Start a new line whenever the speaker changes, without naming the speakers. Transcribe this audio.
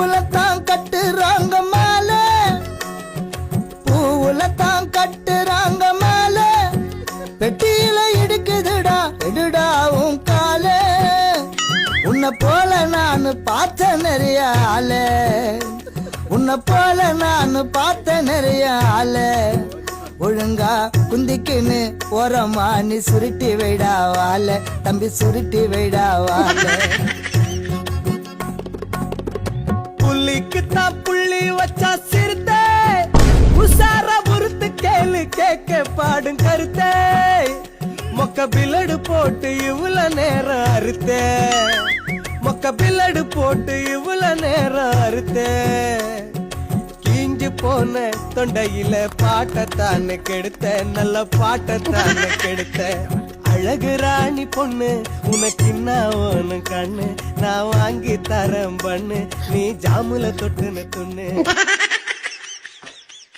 பூவுலத்தான் கட்டுறாங்க மாலை, பூவுலத்தான் கட்டுறாங்க மாலை, பெட்டியில இடுக்குதுடா எடுடா உன் காலே. உன்னை போல நான் பார்த்த நிறைய ஆளு, உன்னை போல நான் பார்த்த நிறைய ஆளு. ஒழுங்கா குந்திக்குன்னு ஓரமா நீ சுருட்டி வைடா வாழ, தம்பி சுருட்டி வைடா வாழ. புள்ளிக்குத்தான் புள்ளி வச்சா சிறுத்தை, உசார பொறுத்து கேளு கேட்க பாடும் கருத்தை. மொக்க பில்லடு போட்டு இவ்வளவு நேரம் அறுத்தே, மொக்க பில்லடு போட்டு இவ்வளவு நேரம் அறுத்தே. கீஞ்சு போன தொண்டையில பாட்டத்தானு கெடுத்த, நல்ல பாட்டத்தானு கெடுத்த. அழகு ராணி பொண்ணு உனக்கு என்ன கண்ணு, நான் வாங்கி தரேன் பண்ணு, நீ ஜாமுல தொட்டுன்னு துண்ணு.